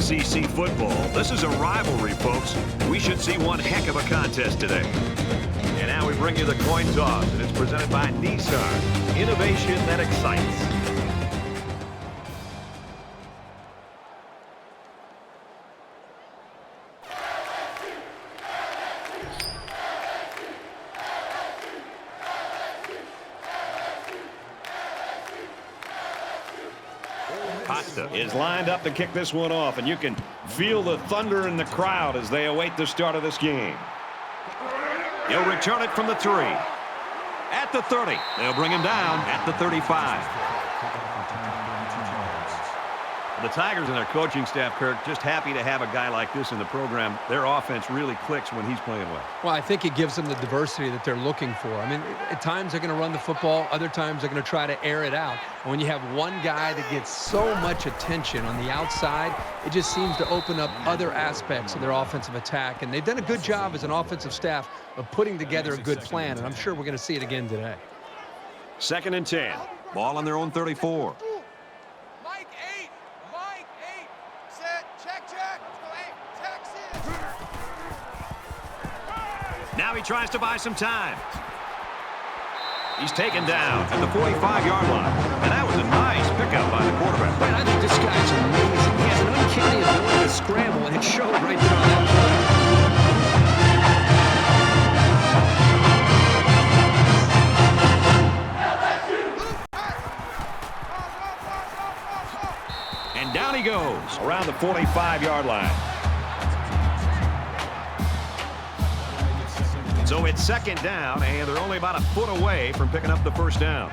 SEC football. This is a rivalry, folks. We should see one heck of a contest today. And now we bring you the coin toss, and it's presented by Nissan. Innovation that excites. Is lined up to kick this one off, and you can feel the thunder in the crowd as they await the start of this game. He'll return it from the 3. At the 30. They'll bring him down at the 35. The Tigers and their coaching staff, Kirk, just happy to have a guy like this in the program. Their offense really clicks when he's playing well. Well, I think it gives them the diversity that they're looking for. I mean, at times they're going to run the football. Other times they're going to try to air it out. And when you have one guy that gets so much attention on the outside, it just seems to open up other aspects of their offensive attack. And they've done a good job as an offensive staff of putting together a good plan. And I'm sure we're going to see it again today. 2nd and 10. Ball on their own 34. Now he tries to buy some time. He's taken down at the 45-yard line. And that was a nice pickup by the quarterback. Man, I think this guy's amazing. He has an uncanny ability to scramble, and it showed right there on that play. And down he goes around the 45-yard line. So it's 2nd down, and they're only about a foot away from picking up the first down.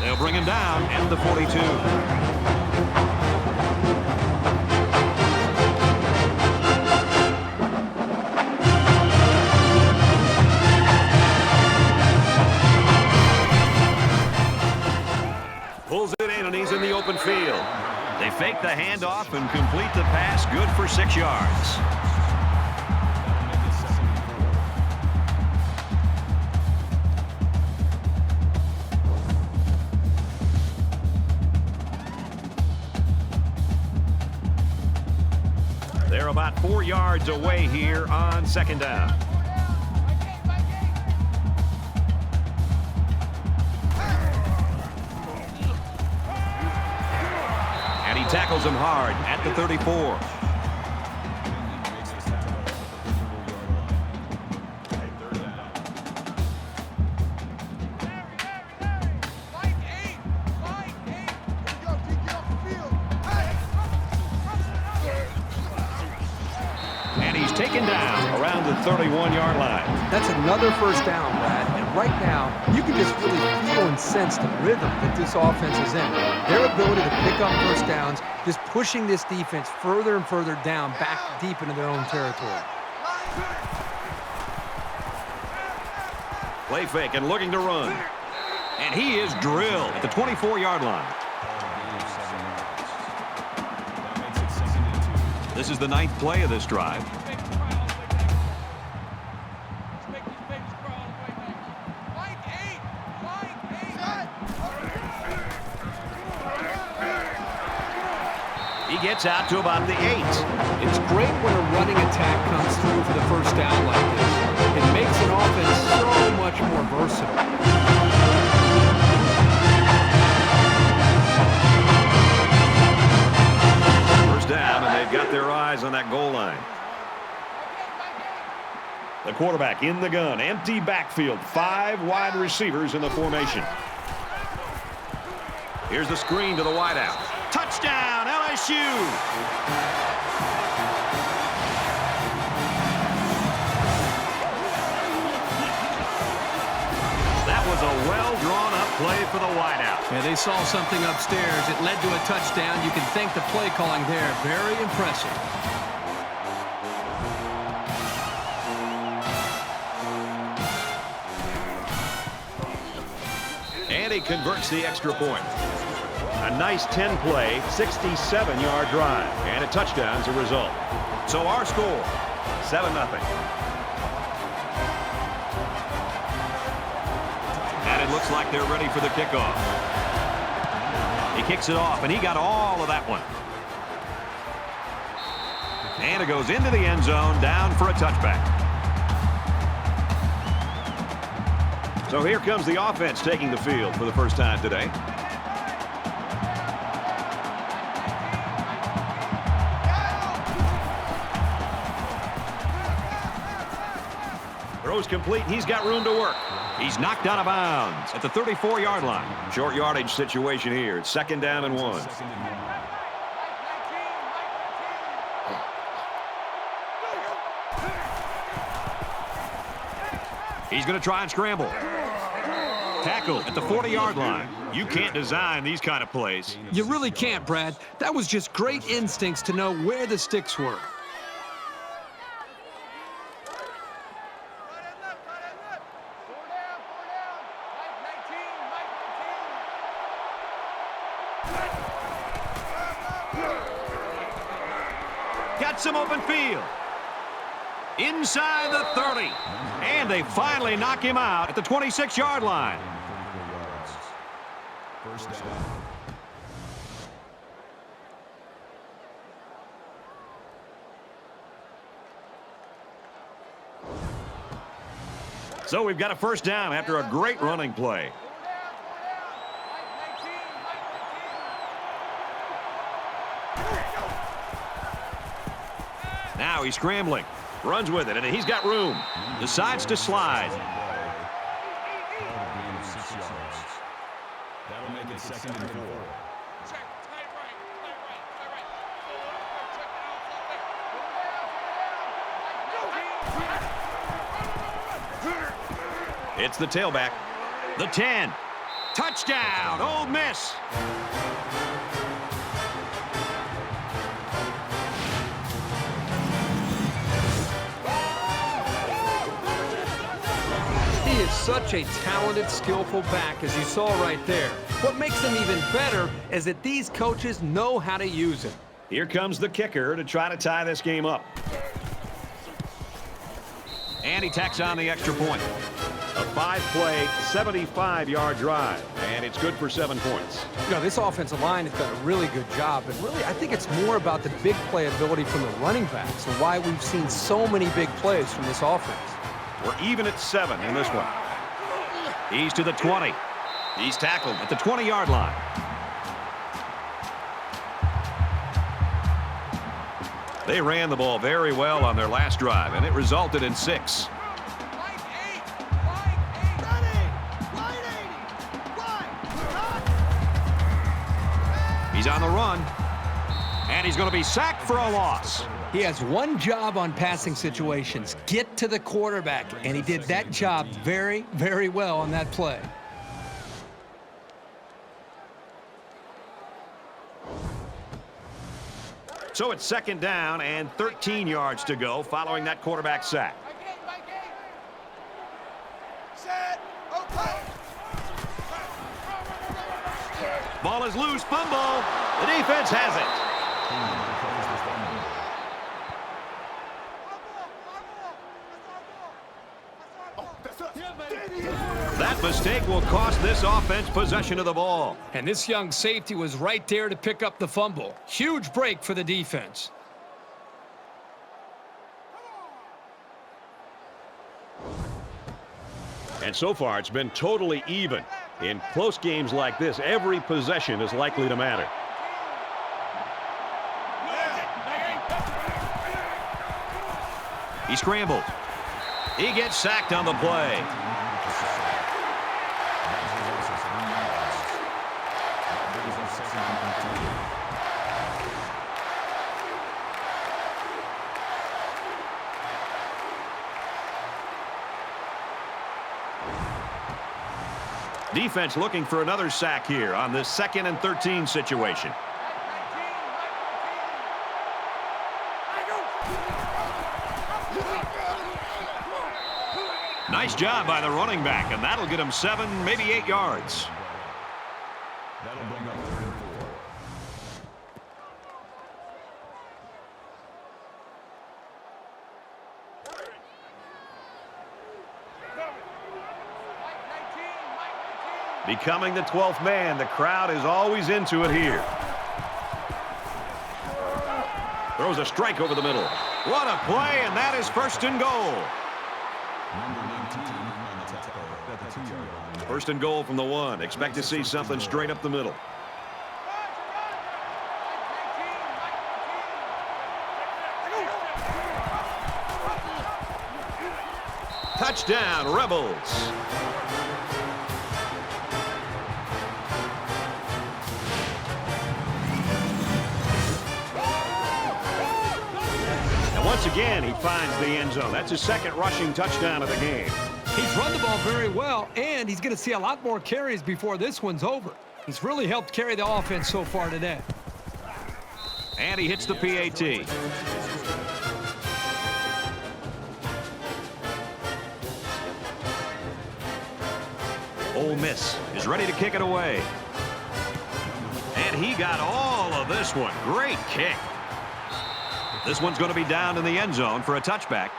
They'll bring him down at the 42. Pulls it in, and he's in the open field. They fake the handoff and complete the pass, good for 6 yards. They're about 4 yards away here on 2nd down. Tackles him hard at the 34. And he's taken down around the 31-yard line. That's another first down, Brad. And right now, you can just really feel and sense the rhythm that this offense is in. Their ability to pick up first downs, just pushing this defense further and further down, back deep into their own territory. Play fake and looking to run. And he is drilled at the 24-yard line. This is the 9th play of this drive. He gets out to about the 8. It's great when a running attack comes through for the first down like this. It makes an offense so much more versatile. First down, and they've got their eyes on that goal line. The quarterback in the gun. Empty backfield. 5 wide receivers in the formation. Here's the screen to the wideout. Touchdown, LSU! That was a well-drawn-up play for the wideout. Yeah, they saw something upstairs. It led to a touchdown. You can thank the play calling there. Very impressive. And he converts the extra point. A nice 10-play, 67-yard drive, and a touchdown as a result. So our score, 7-0. And it looks looks like they're ready for the kickoff. He kicks it off, and he got all of that one. And it goes into the end zone, down for a touchback. So here comes the offense taking the field for the first time today. Throws complete. He's got room to work. He's knocked out of bounds at the 34-yard line. Short yardage situation here. It's 2nd down and 1. He's going to try and scramble. Tackle at the 40-yard line. You can't design these kind of plays. You really can't, Brad. That was just great instincts to know where the sticks were. Got some open field. Inside the 30. And they finally knock him out at the 26-yard line. First down. So we've got a first down after a great running play. Now he's scrambling. Runs with it, and he's got room. Decides to slide. That'll make it 2nd and 4. It's the tailback. The 10. Touchdown, Ole Miss. He is such a talented, skillful back, as you saw right there. What makes him even better is that these coaches know how to use him. Here comes the kicker to try to tie this game up. And he tacks on the extra point. A 5-play, 75-yard drive, and it's good for 7 points. You know, this offensive line has done a really good job, but really I think it's more about the big play ability from the running backs and why we've seen so many big plays from this offense. We're even at 7 in this one. He's to the 20. He's tackled at the 20-yard line. They ran the ball very well on their last drive, and it resulted in 6. He's on the run, and he's going to be sacked for a loss. He has one job on passing situations: get to the quarterback, and he did that job very, very well on that play. So it's 2nd down and 13 yards to go following that quarterback sack. Ball is loose, fumble. The defense has it. That mistake will cost this offense possession of the ball. And this young safety was right there to pick up the fumble. Huge break for the defense. And so far, it's been totally even. In close games like this, every possession is likely to matter. He scrambled. He gets sacked on the play. Defense looking for another sack here on this 2nd and 13 situation. Nice job by the running back, and that'll get him 7, maybe 8 yards. That'll bring up 3rd and 4. Becoming the 12th man, the crowd is always into it here. Throws a strike over the middle. What a play, and that is first and goal. First and goal from the 1. Expect to see something straight up the middle. Touchdown, Rebels. And once again, he finds the end zone. That's his second rushing touchdown of the game. He's run the ball very well, and he's going to see a lot more carries before this one's over. He's really helped carry the offense so far today. And he hits the PAT. Ole Miss is ready to kick it away. And he got all of this one. Great kick. This one's going to be down in the end zone for a touchback.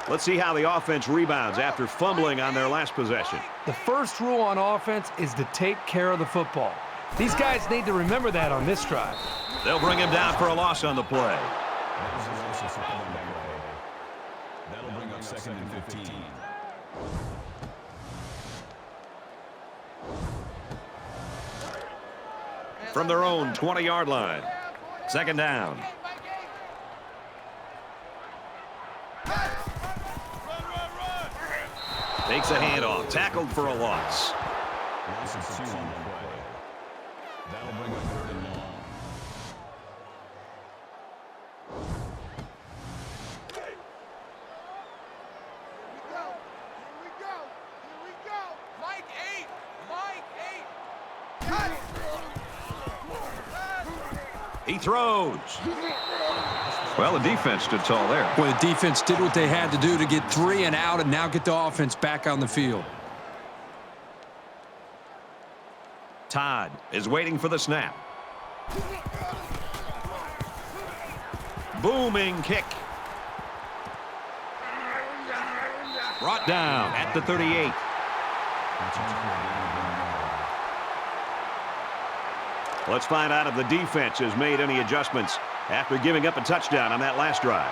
Let's see how the offense rebounds after fumbling on their last possession. The first rule on offense is to take care of the football. These guys need to remember that on this drive. They'll bring him down for a loss on the play. That'll bring up 2nd and 15. From their own 20-yard line. 2nd down. Takes a handoff. Tackled for a loss. Loss of 2 on the play. That'll bring up 3rd and long. He throws. Well, the defense stood tall there. Well, the defense did what they had to do to get 3 and out and now get the offense back on the field. Todd is waiting for the snap. Booming kick. Brought down at the 38. Let's find out if the defense has made any adjustments after giving up a touchdown on that last drive.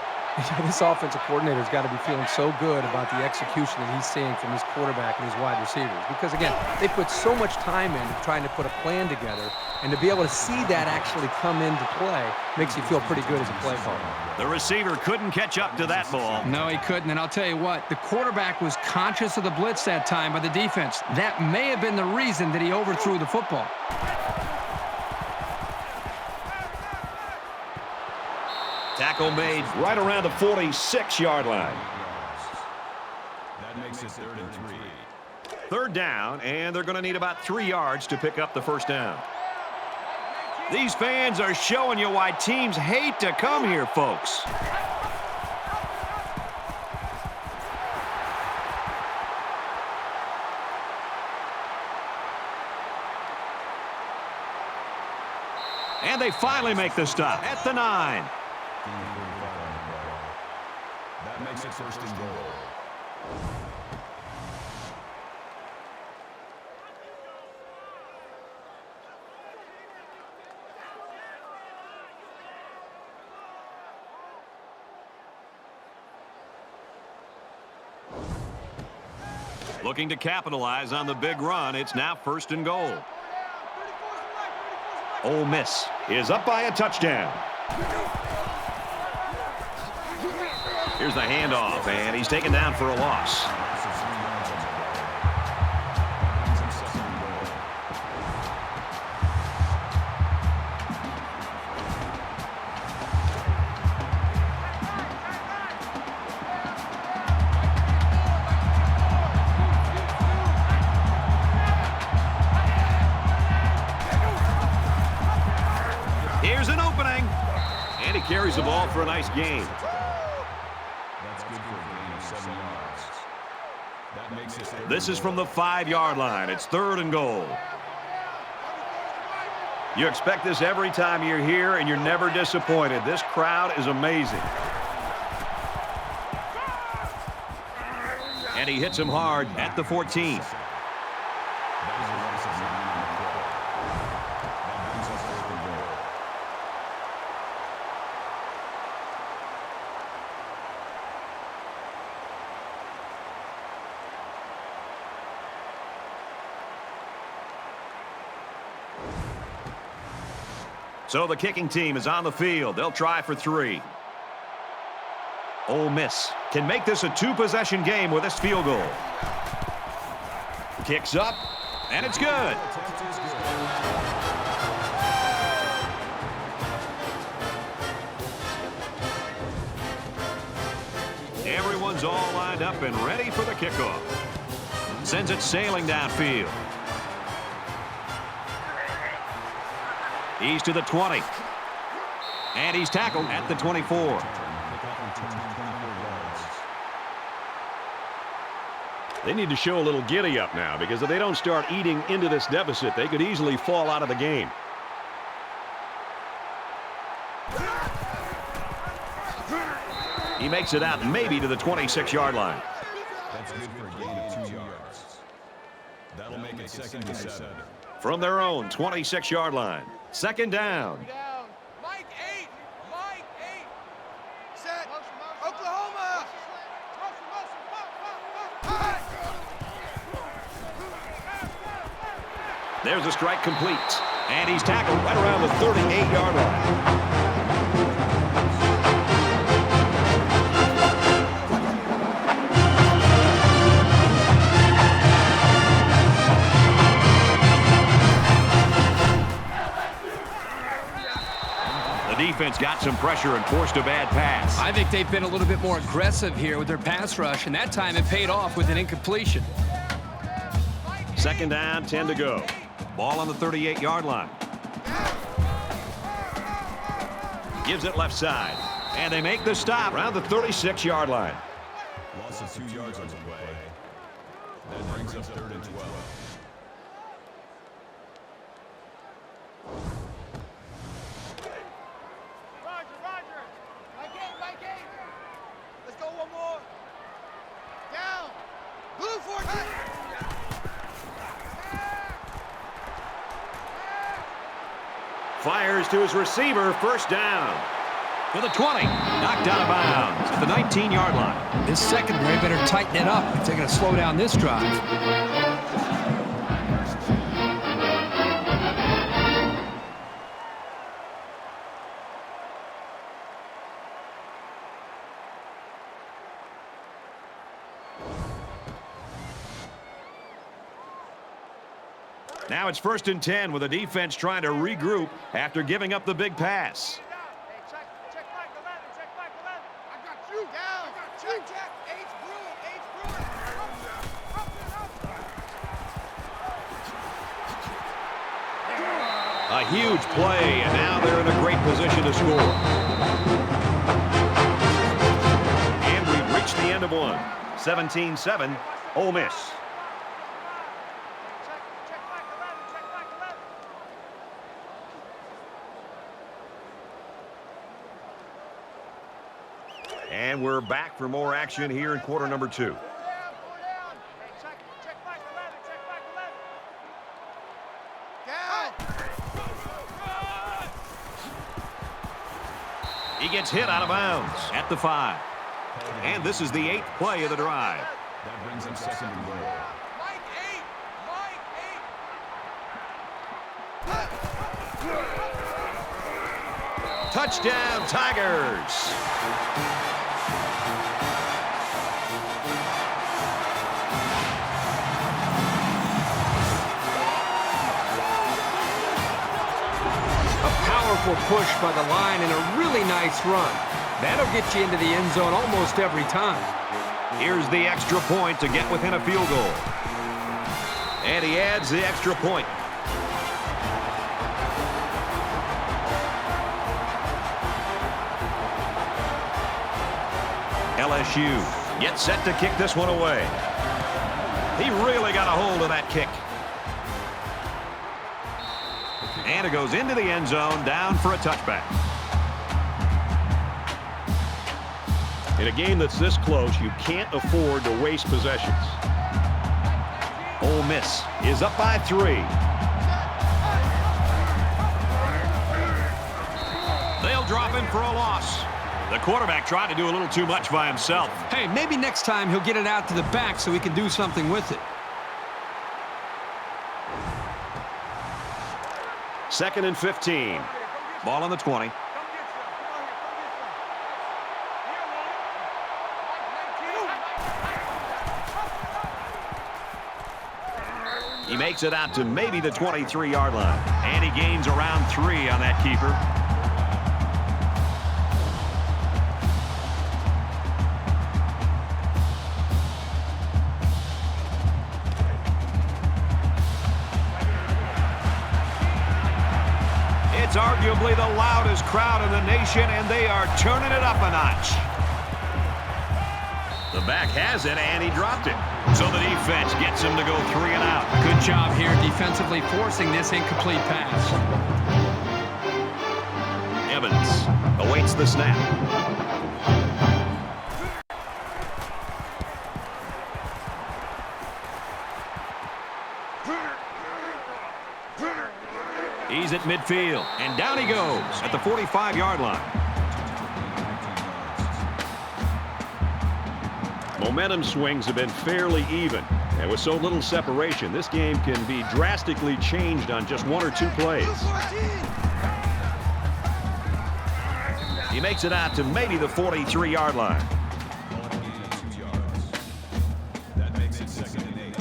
This offensive coordinator's got to be feeling so good about the execution that he's seeing from his quarterback and his wide receivers. Because, again, they put so much time into trying to put a plan together, and to be able to see that actually come into play makes you feel pretty good as a play caller. The receiver couldn't catch up to that ball. No, he couldn't. And I'll tell you what, the quarterback was conscious of the blitz that time by the defense. That may have been the reason that he overthrew the football. Tackle made right around the 46-yard line. That makes it 3rd and 3. 3rd down, and they're going to need about 3 yards to pick up the first down. These fans are showing you why teams hate to come here, folks. And they finally make the stop at the 9. That makes it 1st and goal. Looking to capitalize on the big run. It's now 1st and goal. Ole Miss is up by a touchdown. Here's the handoff, and he's taken down for a loss. Here's an opening, and he carries the ball for a nice gain. That's good for a gain of 7 yards. That makes it 3rd. This is from the 5-yard line. It's 3rd and goal. You expect this every time you're here, and you're never disappointed. This crowd is amazing. And he hits him hard at the 14. So the kicking team is on the field. They'll try for 3. Ole Miss can make this a 2-possession game with this field goal. Kicks up, and it's good. Everyone's all lined up and ready for the kickoff. Sends it sailing downfield. He's to the 20. And he's tackled at the 24. They need to show a little giddy up now, because if they don't start eating into this deficit, they could easily fall out of the game. He makes it out maybe to the 26-yard line. That's good for a gain of 2 yards. That'll make it 2nd and 7. From their own 26-yard line. 2nd down. Mike 8. Mike 8. Set. Oklahoma. There's a strike complete. And he's tackled right around the 38-yard line. Defense got some pressure and forced a bad pass. I think they've been a little bit more aggressive here with their pass rush, and that time it paid off with an incompletion. 2nd down, 10 to go. Ball on the 38-yard line. Gives it left side. And they make the stop around the 36-yard line. Loss of 2 yards on the play. That brings up 3rd and 12. Fires to his receiver, 1st down. To the 20, knocked out of bounds at the 19-yard line. This secondary better tighten it up if they're going to slow down this drive. Now it's 1st and 10 with the defense trying to regroup after giving up the big pass. Check Mike 11. Check Mike 11. I got you. Down. Check. H. Brewer. A huge play, and now they're in a great position to score. And we've reached the end of one. 17-7, Ole Miss. And we're back for more action here in quarter number 2. He gets hit out of bounds at the 5. And this is the 8th play of the drive. That brings him 2nd and goal. Mike 8. Mike 8. Touchdown, Tigers. Powerful push by the line and a really nice run. That'll get you into the end zone almost every time. Here's the extra point to get within a field goal. And he adds the extra point. LSU gets set to kick this one away. He really got a hold of that kick. And it goes into the end zone, down for a touchback. In a game that's this close, you can't afford to waste possessions. Ole Miss Is up by 3. They'll drop him for a loss. The quarterback tried to do a little too much by himself. Hey, maybe next time he'll get it out to the back so he can do something with it. 2nd and 15. Ball on the 20. He makes it out to maybe the 23-yard line. And he gains around 3 on that keeper. It's arguably the loudest crowd in the nation, and they are turning it up a notch. The back has it, and he dropped it. So the defense gets him to go 3 and out. Good job here defensively forcing this incomplete pass. Evans awaits the snap. He's at midfield, and down he goes at the 45-yard line. Momentum swings have been fairly even. And with so little separation, this game can be drastically changed on just 1 or 2 plays. He makes it out to maybe the 43-yard line. That makes it 2nd and 8.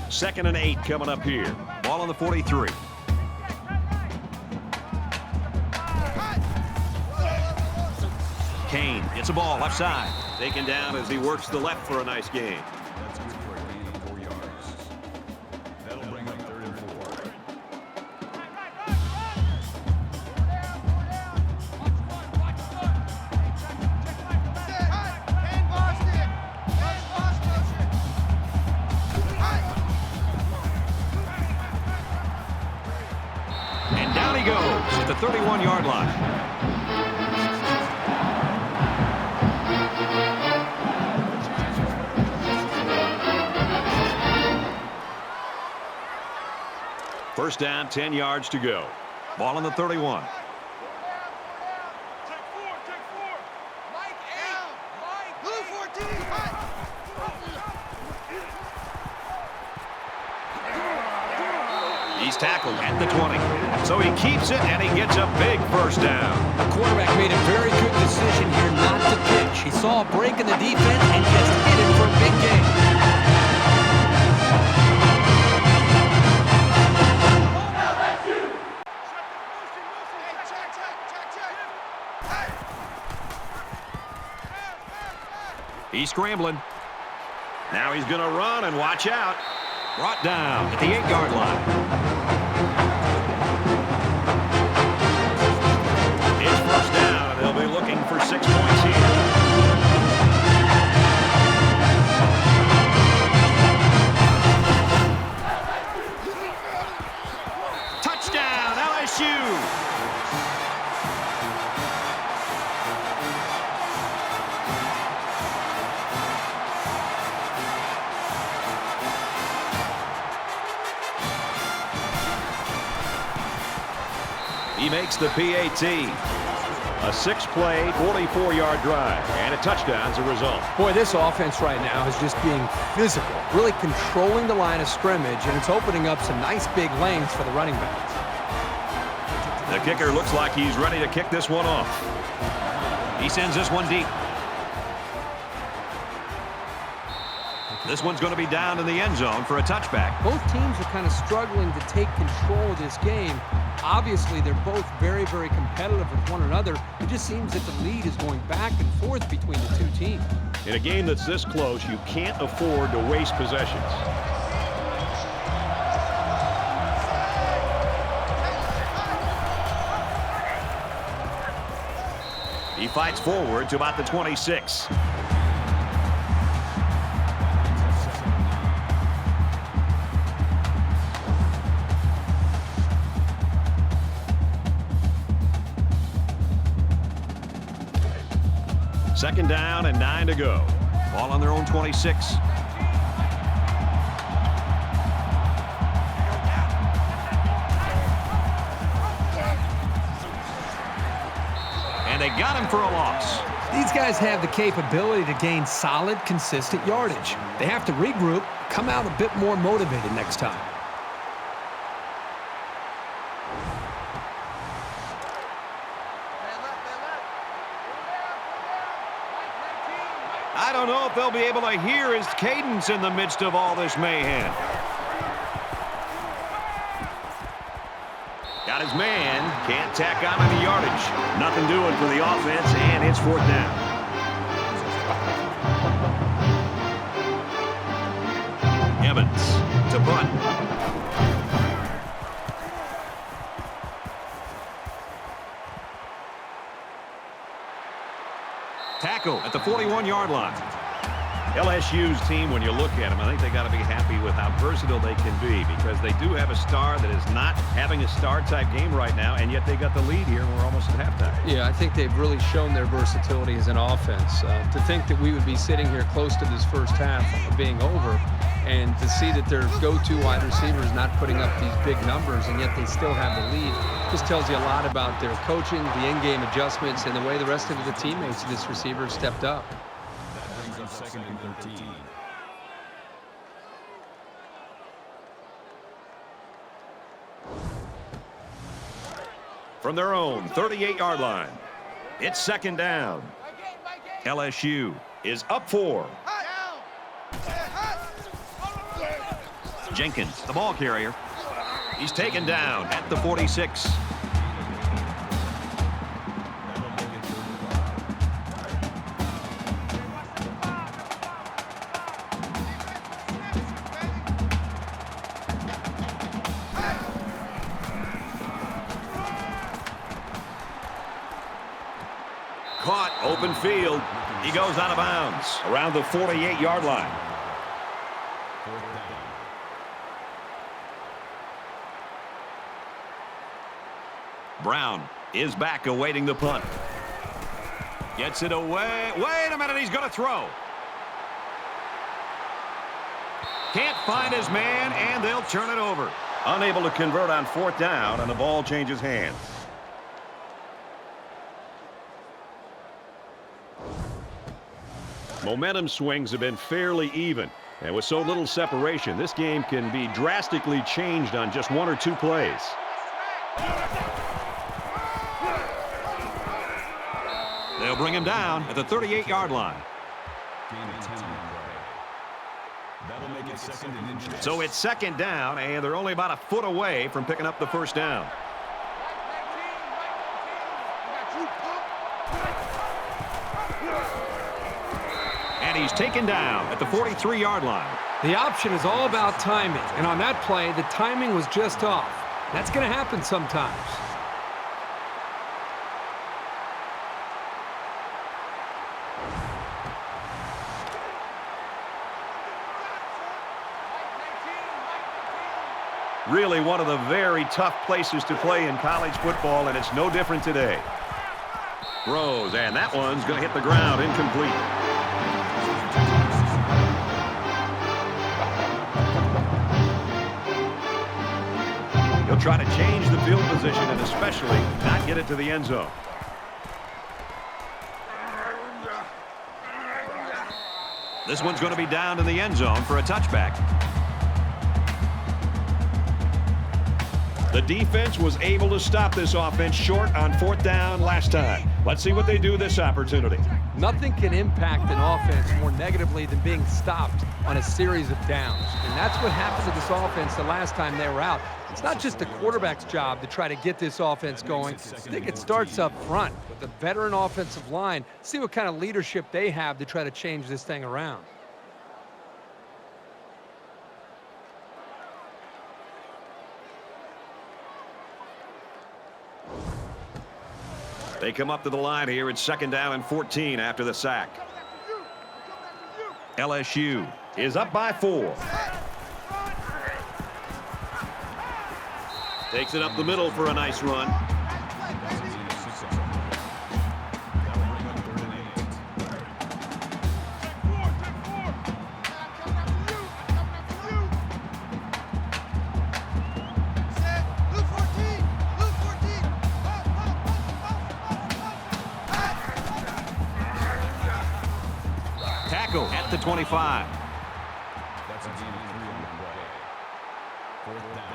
2nd and 8 coming up here. Ball on the 43. Kane gets a ball left side. Taken down as he works the left for a nice game. That's good for a gain of 4 yards. That'll bring up 3rd and 4. And down he goes at the 31-yard line. First down, 10 yards to go. Ball on the 31. He's tackled at the 20. So he keeps it, and he gets a big first down. The quarterback made a very good decision here not to pitch. He saw a break in the defense and just hit it for a big gain. He's scrambling. Now he's going to run and watch out. Brought down at the 8-yard line. It's first down, and they'll be looking for 6 points here. Touchdown, LSU! He makes the PAT. A 6-play, 44-yard drive, and a touchdown's a result. Boy, this offense right now is just being physical, really controlling the line of scrimmage, and it's opening up some nice big lanes for the running backs. The kicker looks like he's ready to kick this one off. He sends this one deep. This one's going to be down in the end zone for a touchback. Both teams are kind of struggling to take control of this game. Obviously, they're both very, very competitive with one another. It just seems that the lead is going back and forth between the two teams. In a game that's this close, you can't afford to waste possessions. He fights forward to about the 26. Second down and 9 to go. Ball on their own 26. And they got him for a loss. These guys have the capability to gain solid, consistent yardage. They have to regroup, come out a bit more motivated next time. I don't know if they'll be able to hear his cadence in the midst of all this mayhem. Got his man. Can't tack on any yardage. Nothing doing for the offense, and it's 4th down. Evans to punt. Tackle at the 41-yard line. LSU's team, when you look at them, I think they got to be happy with how versatile they can be, because they do have a star that is not having a star-type game right now, and yet they got the lead here, and we're almost at halftime. Yeah, I think they've really shown their versatility as an offense. To think that we would be sitting here close to this first half being over, and to see that their go-to wide receiver is not putting up these big numbers, and yet they still have the lead, just tells you a lot about their coaching, the in-game adjustments, and the way the rest of the teammates of this receiver have stepped up. That brings up 2nd and 13. From their own 38-yard line, it's 2nd down. LSU Is up 4. Jenkins, the ball carrier. He's taken down at the 46. Caught, open field. He goes out of bounds around the 48-yard line. 4th down. Brown is back awaiting the punt. Gets it away. Wait a minute, he's going to throw. Can't find his man, and they'll turn it over. Unable to convert on 4th down, and the ball changes hands. Momentum swings have been fairly even, and with so little separation, this game can be drastically changed on just 1 or 2 plays. They'll bring him down at the 38-yard line. Gain of 10 on the play. That'll make it 2nd and inches. So it's 2nd down, and they're only about a foot away from picking up the first down. And he's taken down at the 43-yard line. The option is all about timing, and on that play, the timing was just off. That's going to happen sometimes. Really one of the very tough places to play in college football, and it's no different today. Throws, and that one's going to hit the ground, incomplete. He'll try to change the field position and especially not get it to the end zone. This one's going to be down in the end zone for a touchback. The defense was able to stop this offense short on 4th down last time. Let's see what they do this opportunity. Nothing can impact an offense more negatively than being stopped on a series of downs. And that's what happened to this offense the last time they were out. It's not just the quarterback's job to try to get this offense going. I think it starts up front with the veteran offensive line. See what kind of leadership they have to try to change this thing around. They come up to the line here. It's 2nd down and 14 after the sack. LSU Is up by 4. Takes it up the middle for a nice run. That'll bring up 3rd and 8. at the 25. That's a gain of 3 on the play. 4th down.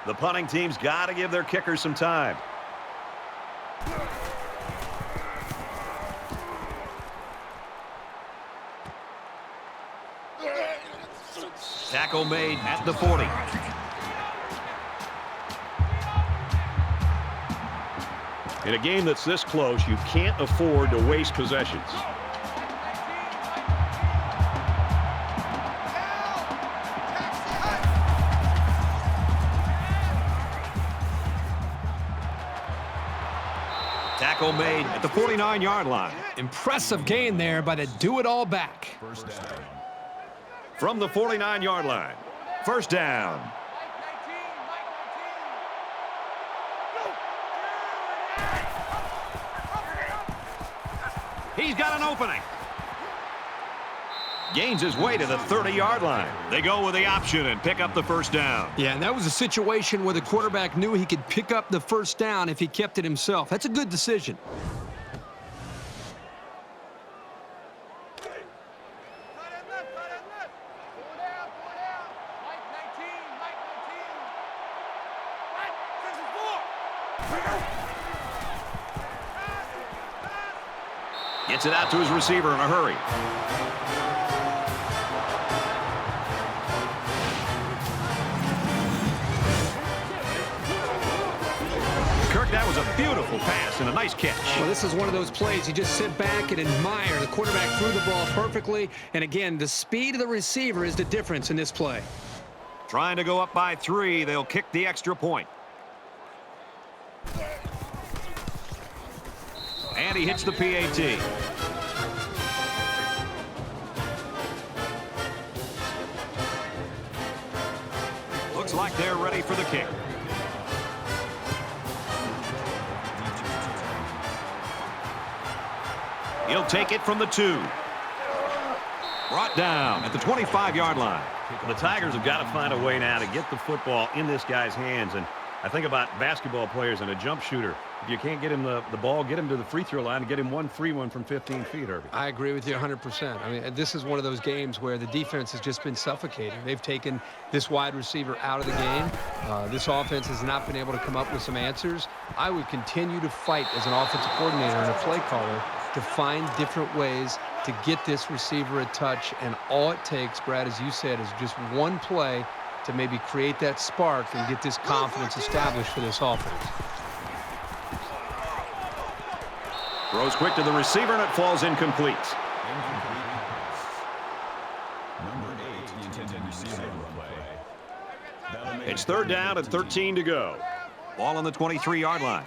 The punting team's got to give their kickers some time. Tackle made at the 40. In a game that's this close, you can't afford to waste possessions. Tackle made at the 49-yard line. Impressive gain there by the do-it-all back. 1st down. From the 49-yard line, 1st down. He's got an opening. Gains his way to the 30-yard line. They go with the option and pick up the 1st down. Yeah, and that was a situation where the quarterback knew he could pick up the 1st down if he kept it himself. That's a good decision. Gets it out to his receiver in a hurry. Kirk, that was a beautiful pass and a nice catch. Well, this is one of those plays you just sit back and admire. The quarterback threw the ball perfectly. And again, the speed of the receiver is the difference in this play. Trying to go up by 3. They'll kick the extra point. And he hits the PAT. Looks like they're ready for the kick. He'll take it from the 2. Brought down at the 25-yard line. The Tigers have got to find a way now to get the football in this guy's hands. And I think about basketball players and a jump shooter. If you can't get him the ball, get him to the free throw line and get him one free one from 15 feet, Herbie. I agree with you 100%. I mean, this is one of those games where the defense has just been suffocating. They've taken this wide receiver out of the game. This offense has not been able to come up with some answers. I would continue to fight as an offensive coordinator and a play caller to find different ways to get this receiver a touch. And all it takes, Brad, as you said, is just one play to maybe create that spark and get this confidence established for this offense. Throws quick to the receiver, and it falls incomplete. Incomplete pass. Number 8, the intended receiver on the play. That'll make It's 3rd down and 13 to go. Ball on the 23-yard line.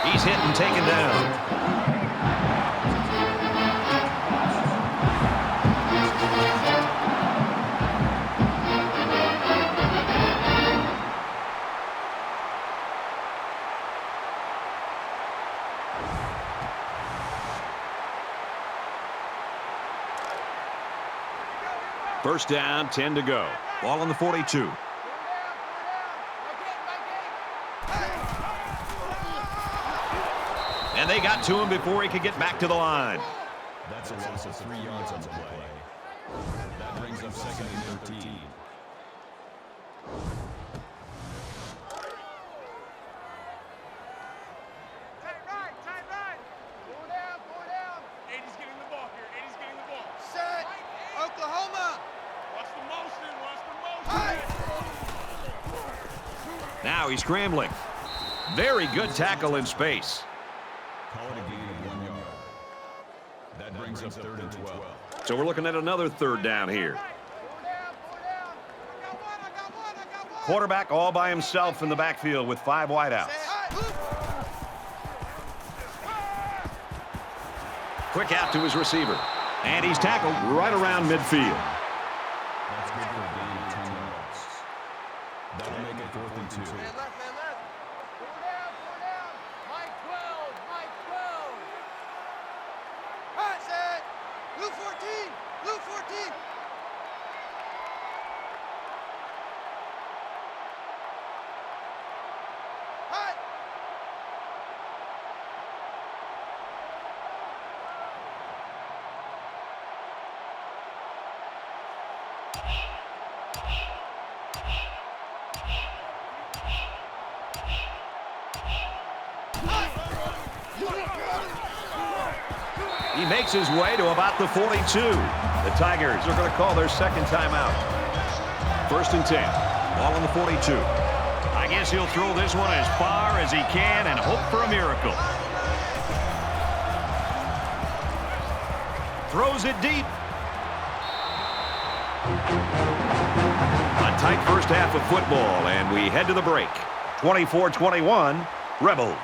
He's hit and taken down. First down, 10 to go. Ball on the 42. And they got to him before he could get back to the line. That's a loss of 3 yards on the play. That brings up 2nd and 13. Tight right. Four down. 80's getting the ball here. 80's getting the ball. Set. Oklahoma. Watch the motion. Now he's scrambling. Very good tackle in space. Call it a gain of 1 yard. That brings up 3rd and 12. So we're looking at another 3rd down here. Four down. I got one. Quarterback all by himself in the backfield with 5 wideouts. Quick out to his receiver. And he's tackled right around midfield. That's good for a gain of 10 yards. That'll make it 4th and 2. Man left. Four down. Mike 12. Hot set. Blue 14. Blue 14. 4th He makes his way to about the 42. The Tigers are going to call their second timeout. 1st and 10. Ball on the 42. I guess he'll throw this one as far as he can and hope for a miracle. Throws it deep. A tight first half of football, and we head to the break. 24-21, Rebels.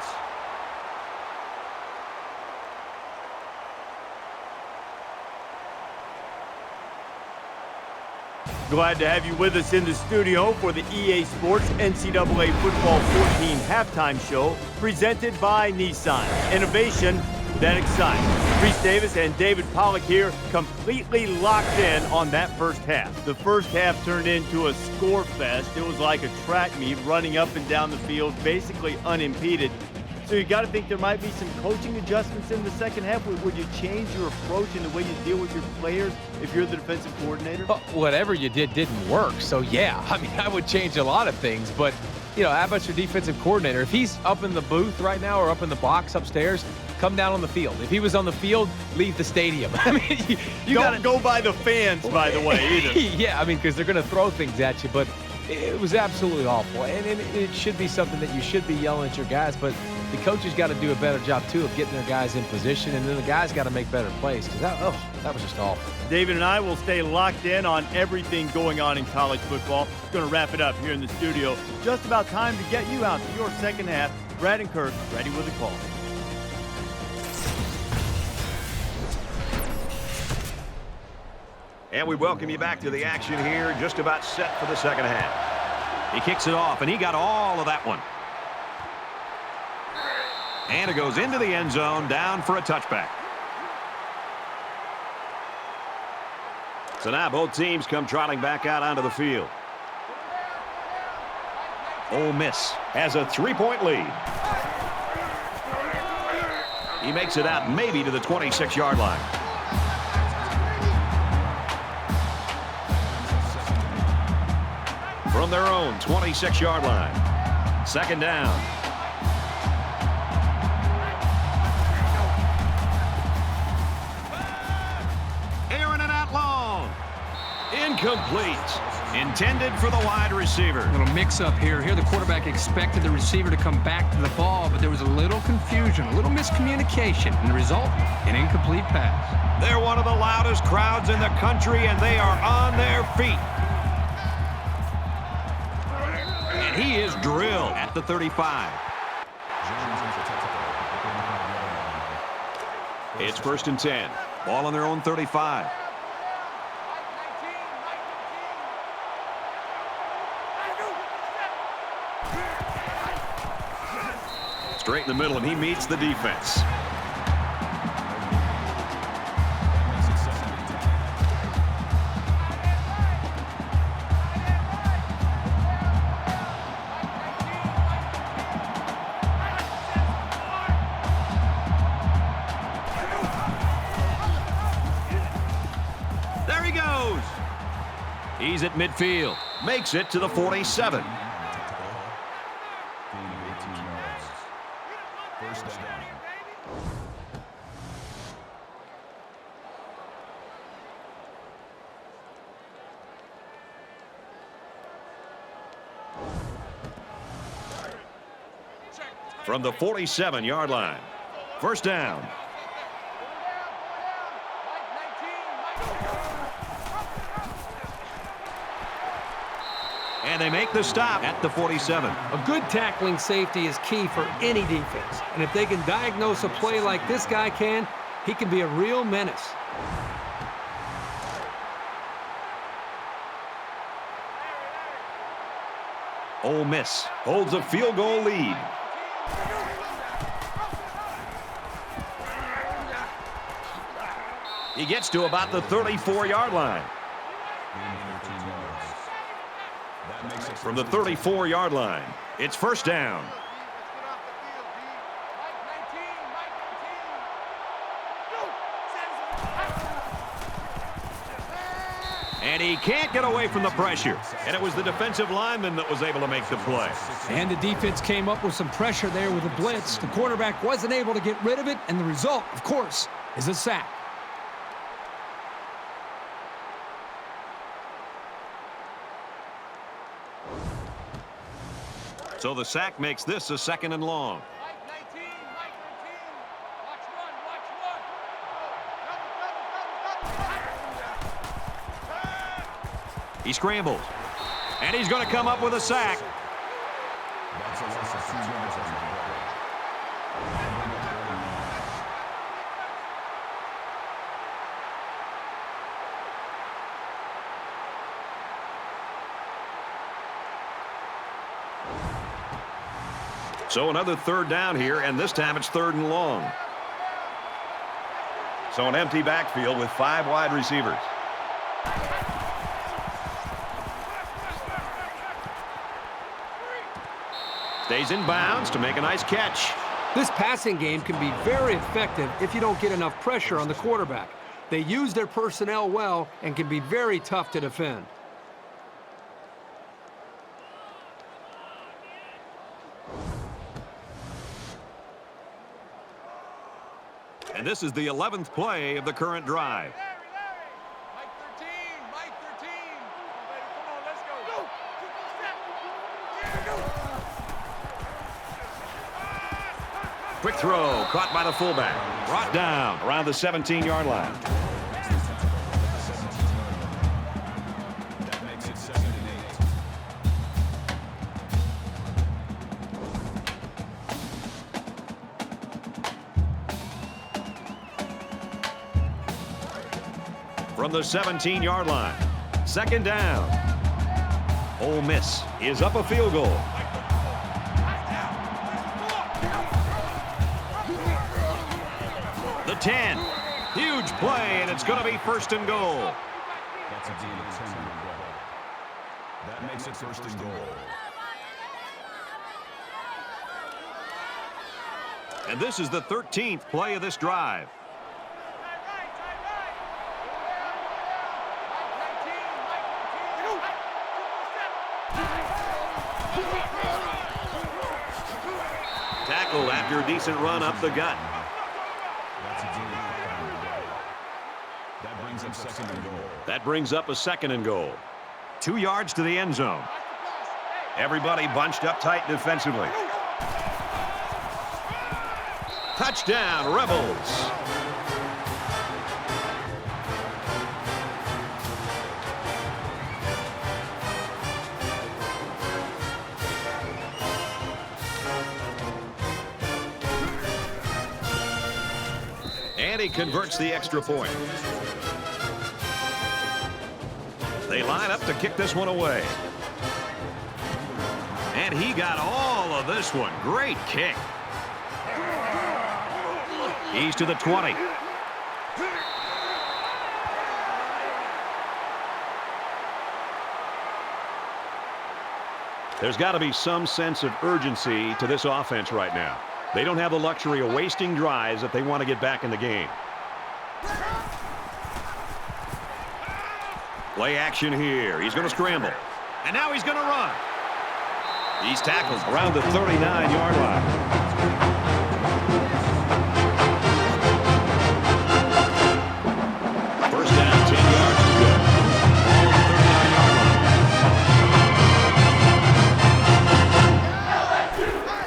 Glad to have you with us in the studio for the EA Sports NCAA Football 14 halftime show presented by Nissan. Innovation that excites. Reese Davis and David Pollack here, completely locked in on that first half. The first half turned into a score fest. It was like a track meet running up and down the field, basically unimpeded. So you got to think there might be some coaching adjustments in the second half. Would you change your approach in the way you deal with your players if you're the defensive coordinator? Well, whatever you did didn't work. So, yeah, I mean, I would change a lot of things. But, you know, how about your defensive coordinator? If he's up in the booth right now or up in the box upstairs, come down on the field. If he was on the field, leave the stadium. I mean, you don't go by the fans, by the way, either. Yeah, I mean, because they're going to throw things at you. But it was absolutely awful. And it should be something that you should be yelling at your guys. But the coaches got to do a better job, too, of getting their guys in position. And then the guys got to make better plays because that was just awful. David and I will stay locked in on everything going on in college football. We're going to wrap it up here in the studio. Just about time to get you out to your second half. Brad and Kirk ready with a call. And we welcome you back to the action here, just about set for the second half. He kicks it off, and he got all of that one. And it goes into the end zone, down for a touchback. So now both teams come trotting back out onto the field. Ole Miss has a 3-point lead. He makes it out maybe to the 26-yard line. From their own 26-yard line. Second down. Airing it out long. Incomplete. Intended for the wide receiver. A little mix-up here. Here the quarterback expected the receiver to come back to the ball, but there was a little confusion, a little miscommunication, and the result, an incomplete pass. They're one of the loudest crowds in the country, and they are on their feet. And he is drilled at the 35. It's 1st and 10. Ball on their own 35. Straight in the middle, and he meets the defense. There he goes. He's at midfield. Makes it to the 47. From the 47-yard line. First down. And they make the stop at the 47. A good tackling safety is key for any defense. And if they can diagnose a play like this guy can, he can be a real menace. Ole Miss holds a field goal lead. He gets to about the 34-yard line. From the 34-yard line, it's first down. And he can't get away from the pressure. And it was the defensive lineman that was able to make the play. And the defense came up with some pressure there with the blitz. The quarterback wasn't able to get rid of it, and the result, of course, is a sack. So the sack makes this a 2nd and long. Mike 19, Mike 13. Watch one, watch one. Double. He scrambles. And he's going to come up with a sack. That's a loss of 2 yards on the play. So another 3rd down here, and this time it's 3rd and long. So an empty backfield with 5 wide receivers. Stays in bounds to make a nice catch. This passing game can be very effective if you don't get enough pressure on the quarterback. They use their personnel well and can be very tough to defend. And this is the 11th play of the current drive. Mike 13, Mike 13. Come on, let's go. Quick throw, caught by the fullback. Brought down around the 17-yard line. That makes it 2nd and 8. From the 17-yard line. 2nd down. Ole Miss is up a field goal. The 10. Huge play, and it's going to be 1st and goal. That's a deal of 10 on the play. That makes it 1st and goal. And this is the 13th play of this drive. Tackled after a decent run up the gut. That's a deal of 5 on the play. That brings up 2nd and goal. That brings up a 2nd and goal. 2 yards to the end zone. Everybody bunched up tight defensively. Touchdown, Rebels. And he converts the extra point. They line up to kick this one away. And he got all of this one. Great kick. He's to the 20. There's got to be some sense of urgency to this offense right now. They don't have the luxury of wasting drives if they want to get back in the game. Play action here. He's going to scramble. And now he's going to run. He's tackled around the 39-yard line. First down, 10 yards to go. Ball on the 39-yard line.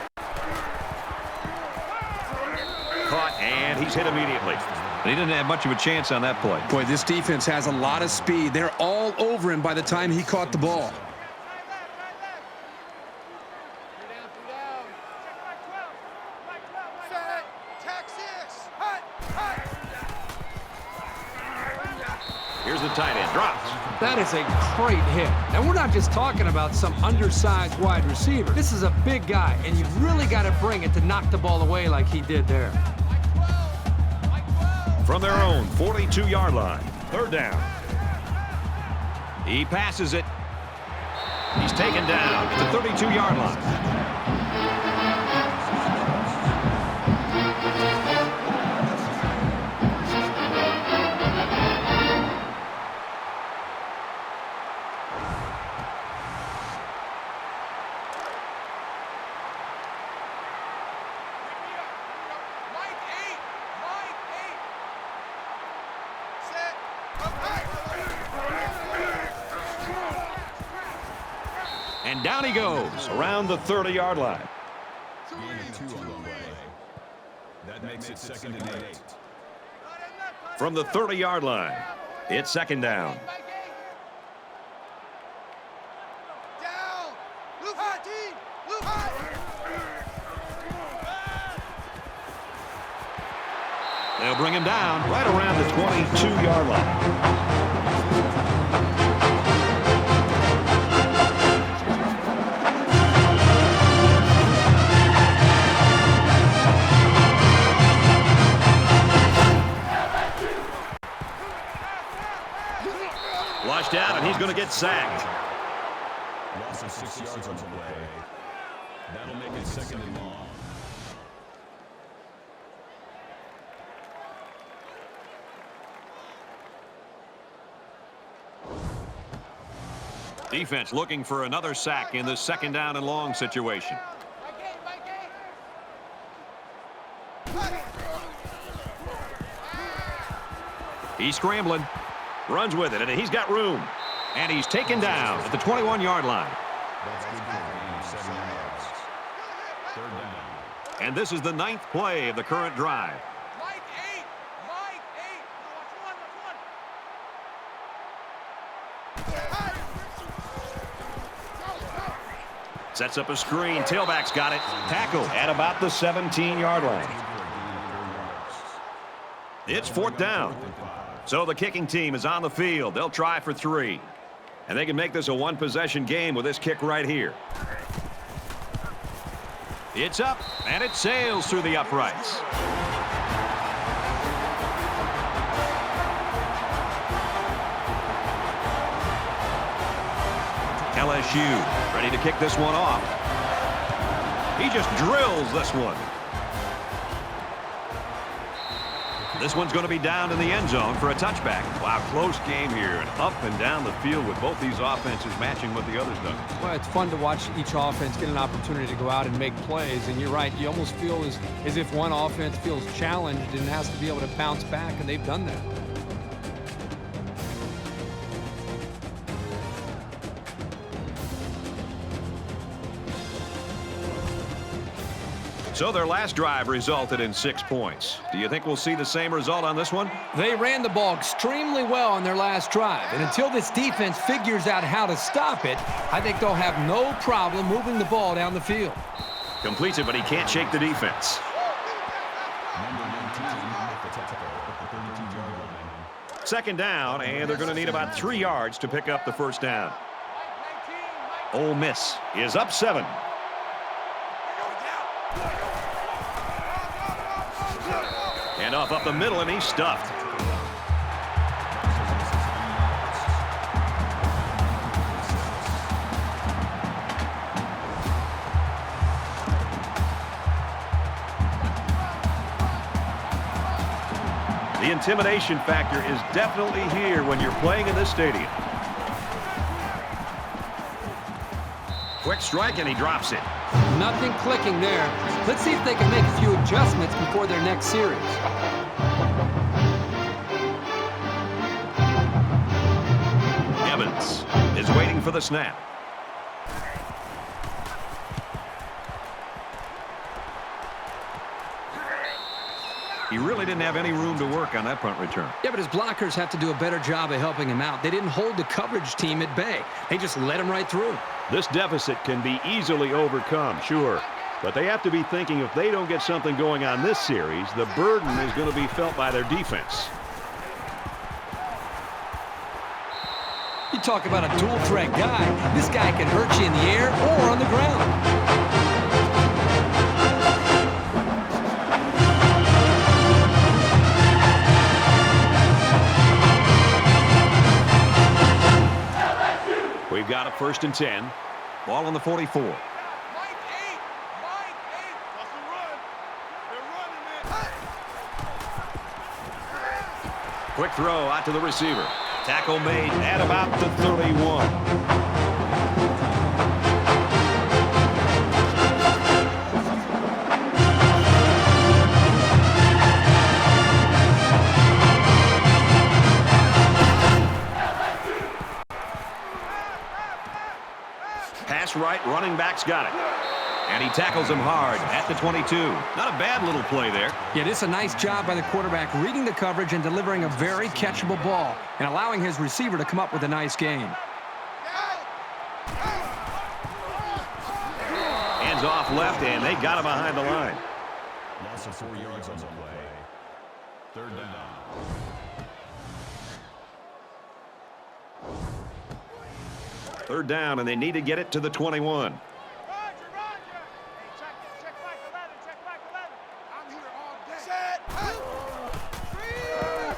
Caught, and he's hit immediately. But he didn't have much of a chance on that play. Boy, this defense has a lot of speed. They're all over him by the time he caught the ball. Here's the tight end. Drops. That is a great hit. And we're not just talking about some undersized wide receiver. This is a big guy, and you really got to bring it to knock the ball away like he did there. From their own 42-yard line. Third down. He passes it. He's taken down at the 32-yard line. And down he goes Around the 30-yard line. Gain of 2 on the play. That makes it 2nd and 8. From the 30-yard line, it's 2nd down. Down. Blue 14. Blue hot. They'll bring him down right around the 22-yard line. Flushed out, and he's going to get sacked. Loss of 6 yards on the play. That'll make it 2nd and long. Defense looking for another sack in this 2nd down and long situation. He's scrambling. Runs with it, and he's got room. And he's taken down at the 21-yard line. That's good for a gain of 7 yards. 3rd down. And this is the 9th play of the current drive. Mike 8. Mike 8. Sets up a screen. Tailback's got it. Tackle at about the 17-yard line. It's 4th down. So the kicking team is on the field. They'll try for 3. And they can make this a one-possession game with this kick right here. It's up, and it sails through the uprights. LSU ready to kick this one off. He just drills this one. This one's going to be down in the end zone for a touchback. Wow, close game here, and up and down the field with both these offenses matching what the others done. Well, it's fun to watch each offense get an opportunity to go out and make plays. And you're right, you almost feel as if one offense feels challenged and has to be able to bounce back, and they've done that. So their last drive resulted in 6 points. Do you think we'll see the same result on this one? They ran the ball extremely well on their last drive, and until this defense figures out how to stop it, I think they'll have no problem moving the ball down the field. Completes it, but he can't shake the defense. Number 19 with the tackle at the 32-yard line. 2nd down, and they're going to need about 3 yards to pick up the 1st down. Ole Miss is up 7. And off up the middle, and he's stuffed. The intimidation factor is definitely here when you're playing in this stadium. Quick strike, and he drops it. Nothing clicking there. Let's see if they can make a few adjustments before their next series. Evans is waiting for the snap. He really didn't have any room to work on that punt return. Yeah, but his blockers have to do a better job of helping him out. They didn't hold the coverage team at bay. They just let him right through. This deficit can be easily overcome, sure. But they have to be thinking if they don't get something going on this series, the burden is going to be felt by their defense. You talk about a dual threat guy. This guy can hurt you in the air or on the ground. We've got a 1st and 10. Ball on the 44. Mike 8. Mike 8. That's the run. They're running, man. Quick throw out to the receiver. Tackle made at about the 31. Pass right right, running back's got it. And he tackles him hard at the 22. Not a bad little play there. Yeah, this is a nice job by the quarterback reading the coverage and delivering a very catchable ball and allowing his receiver to come up with a nice gain. Hands off left, and they got him behind the line. Loss of 4 yards on the play. Third down. Third down, and they need to get it to the 21.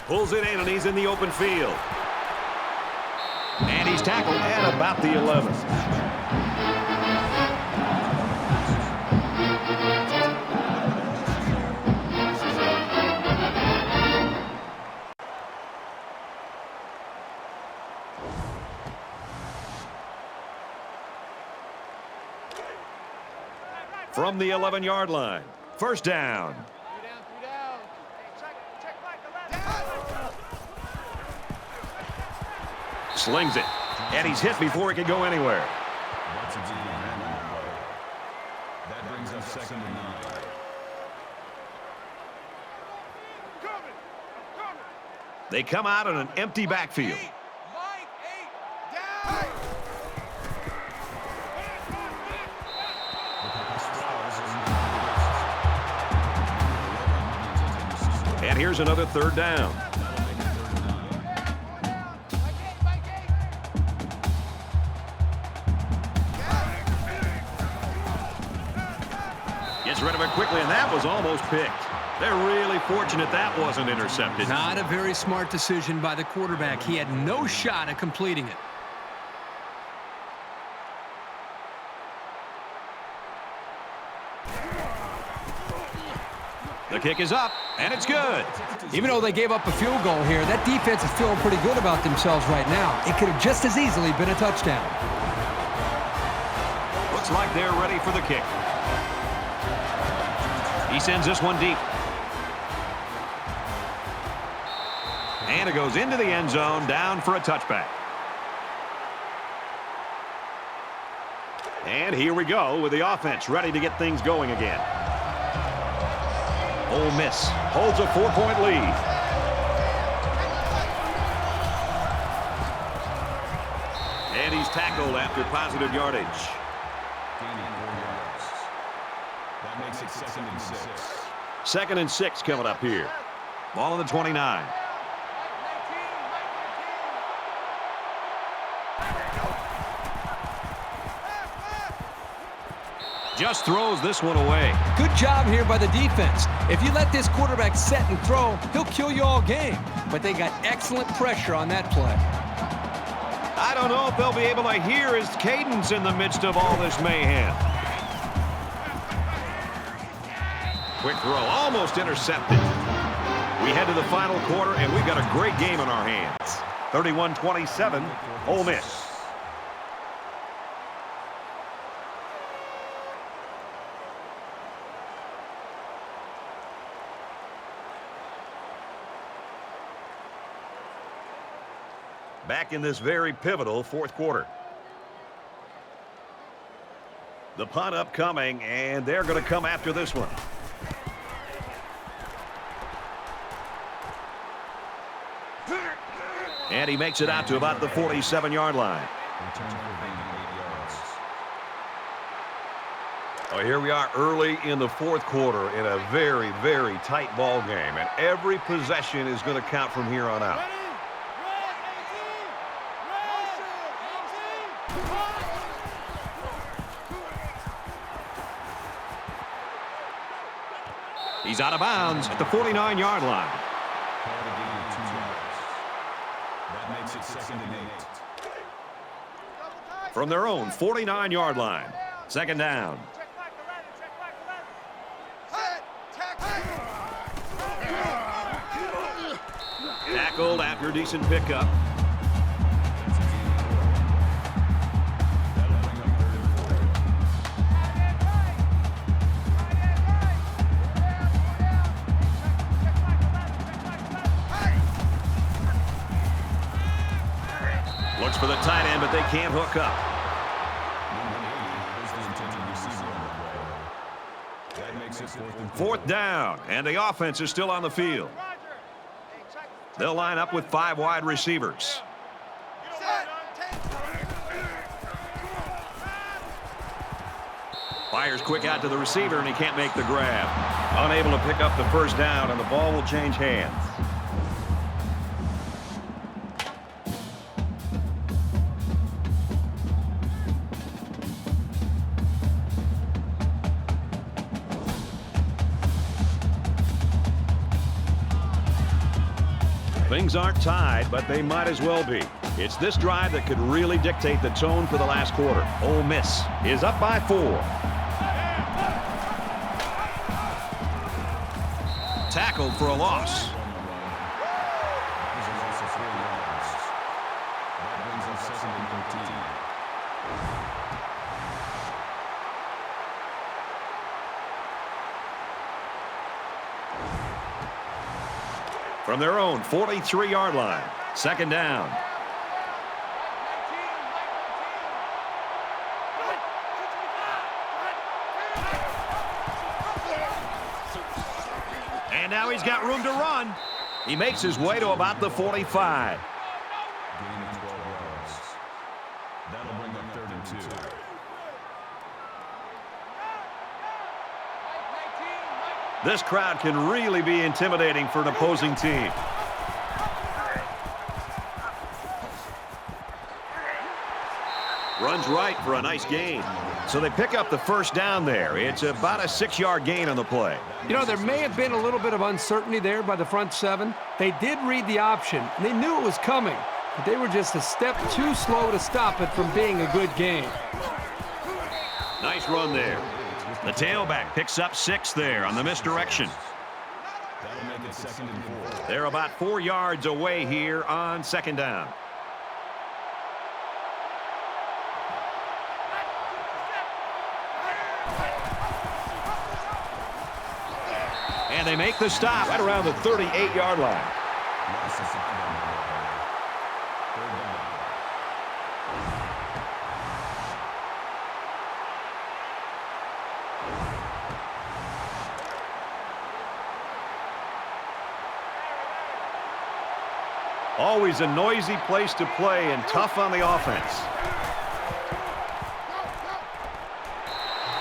Pulls it in, and he's in the open field. And he's tackled at about the 11. From the 11-yard line. First down. Slings it. And he's hit before he can go anywhere. That brings up 2nd and 9. They come out in an empty backfield. And here's another third down. Gets rid of it quickly, and that was almost picked. They're really fortunate that wasn't intercepted. Not a very smart decision by the quarterback. He had no shot at completing it. The kick is up, and it's good. Even though they gave up a field goal here, that defense is feeling pretty good about themselves right now. It could have just as easily been a touchdown. Looks like they're ready for the kick. He sends this one deep. And it goes into the end zone, down for a touchback. And here we go with the offense ready to get things going again. Ole Miss holds a 4-point lead. And he's tackled after positive yardage. Gaining 4 yards. That makes it 2nd and 6. 2nd and 6 coming up here. Ball on the 29. Just throws this one away. Good job here by the defense. If you let this quarterback set and throw, he'll kill you all game. But they got excellent pressure on that play. I don't know if they'll be able to hear his cadence in the midst of all this mayhem. Quick throw, almost intercepted. We head to the final quarter, and we've got a great game on our hands. 31-27, Ole Miss. Back in this very pivotal fourth quarter. The punt upcoming, and they're going to come after this one. And he makes it out to about the 47-yard line. Well, here we are early in the fourth quarter in a very, very tight ball game, and every possession is going to count from here on out. He's out of bounds at the 49-yard line. That makes it 2nd and 8. From their own 49-yard line. 2nd down. Tackled after a decent pickup. Looks for the tight end, but they can't hook up. 4th down, and the offense is still on the field. They'll line up with 5 wide receivers. Fires quick out to the receiver, and he can't make the grab. Unable to pick up the first down, and the ball will change hands. Things aren't tied, but they might as well be. It's this drive that could really dictate the tone for the last quarter. Ole Miss is up by 4. Tackled for a loss. From their own 43-yard line, 2nd down. And now he's got room to run. He makes his way to about the 45. Gain of 12 yards. That'll bring up 3rd and 2. This crowd can really be intimidating for an opposing team. Runs right for a nice gain. So they pick up the first down there. It's about a 6-yard gain on the play. You know, there may have been a little bit of uncertainty there by the front 7. They did read the option, and they knew it was coming, but they were just a step too slow to stop it from being a good game. Nice run there. The tailback picks up 6 there on the misdirection. That'll make it 2nd and 4. They're about 4 yards away here on 2nd down. And they make the stop right around the 38-yard line. Loss of 5 on the way. 3rd down. Always a noisy place to play and tough on the offense.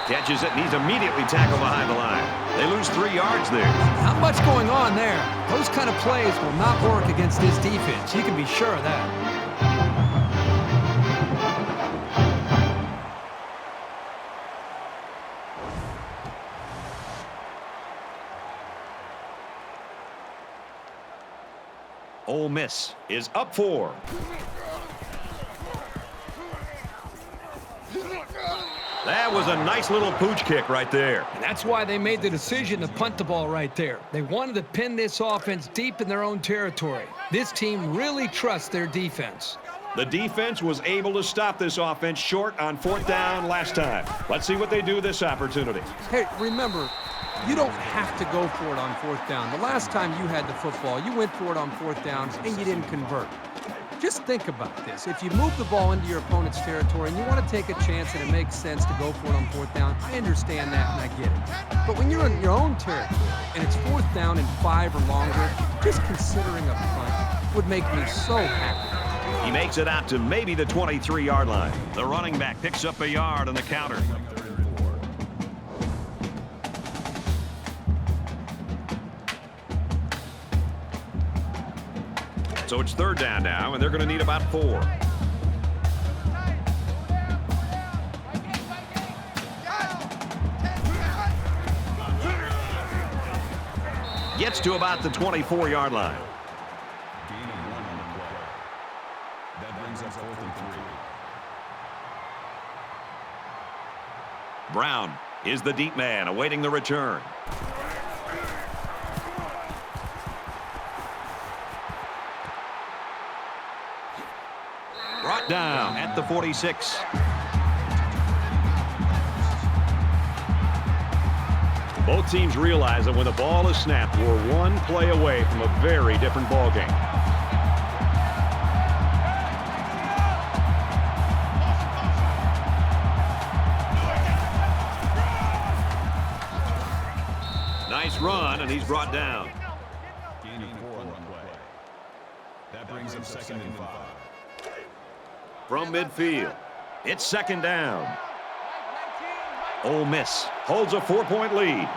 Catches it, and he's immediately tackled behind the line. They lose 3 yards there. Not much going on there. Those kind of plays will not work against this defense. You can be sure of that. Ole Miss is up 4. That was a nice little pooch kick right there. And that's why they made the decision to punt the ball right there. They wanted to pin this offense deep in their own territory. This team really trusts their defense. The defense was able to stop this offense short on 4th down last time. Let's see what they do this opportunity. Hey, remember, you don't have to go for it on 4th down. The last time you had the football, you went for it on 4th down, and you didn't convert. Just think about this. If you move the ball into your opponent's territory and you want to take a chance and it makes sense to go for it on 4th down, I understand that and I get it. But when you're in your own territory and it's 4th down and 5 or longer, just considering a punt would make me so happy. He makes it out to maybe the 23-yard line. The running back picks up a yard on the counter. So it's 3rd down now, and they're going to need about 4. Gets to about the 24-yard line. Gain of 1 on the play. That brings us 4th and 3. Brown is the deep man awaiting the return. Brought down at the 46. Both teams realize that when the ball is snapped, we're 1 play away from a very different ball game. Nice run, and he's brought down. Gain of 4 on the play. That brings up 2nd and 5. From midfield, it's 2nd down. Ole Miss holds a 4-point lead.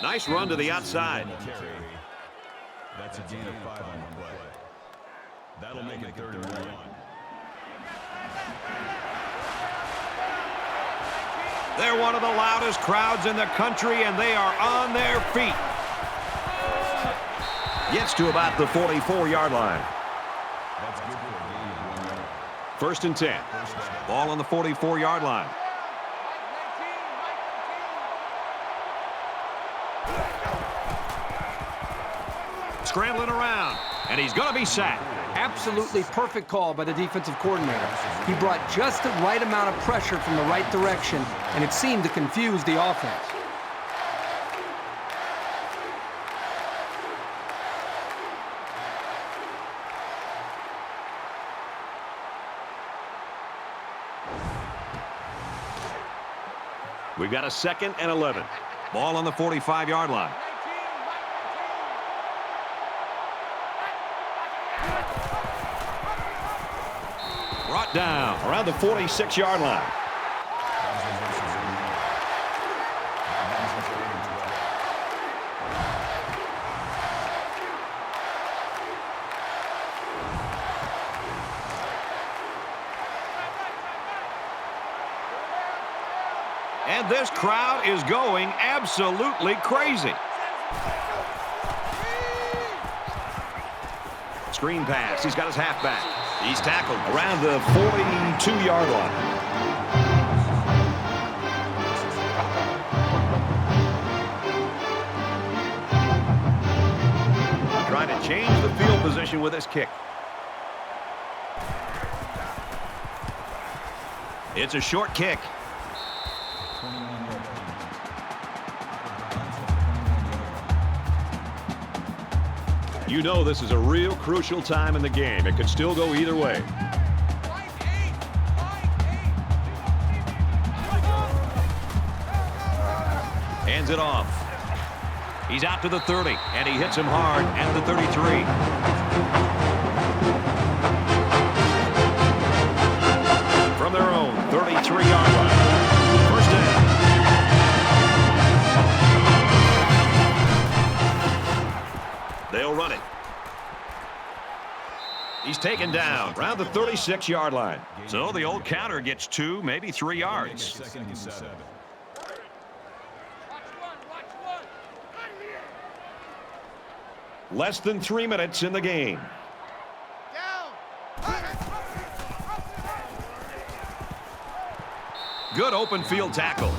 Nice run to the outside. That's a gain of 5 on the play. That'll make it 3rd and 1. They're one of the loudest crowds in the country, and they are on their feet. Gets to about the 44-yard line. That's good for a gain of 1 yard. 1st and 10. Ball on the 44-yard line. Scrambling around, and he's going to be sacked. Absolutely perfect call by the defensive coordinator. He brought just the right amount of pressure from the right direction, and it seemed to confuse the offense. We've got a 2nd and 11. Ball on the 45-yard line. Brought down around the 46-yard line. And this crowd is going absolutely crazy. Screen pass. He's got his halfback. He's tackled around the 42-yard line. Trying to change the field position with this kick. It's a short kick. You know this is a real crucial time in the game. It could still go either way. Hands it off. He's out to the 30, and he hits him hard at the 33. From their own 33-yard line. 1st down. They'll run it. He's taken down around the 36-yard line. So the old counter gets 2, maybe 3 yards. 2nd and 7. Less than 3 minutes in the game. Good open field tackle.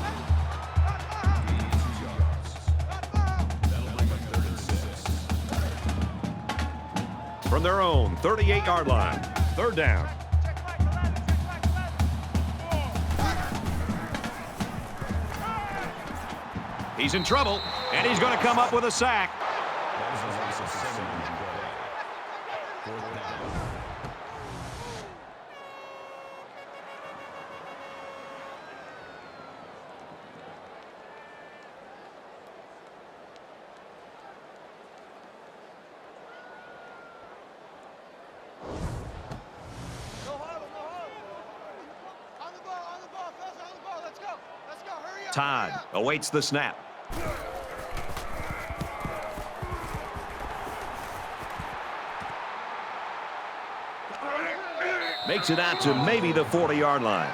From their own 38-yard line. 3rd down. He's in trouble, and he's going to come up with a sack. Todd awaits the snap. Makes it out to maybe the 40-yard line.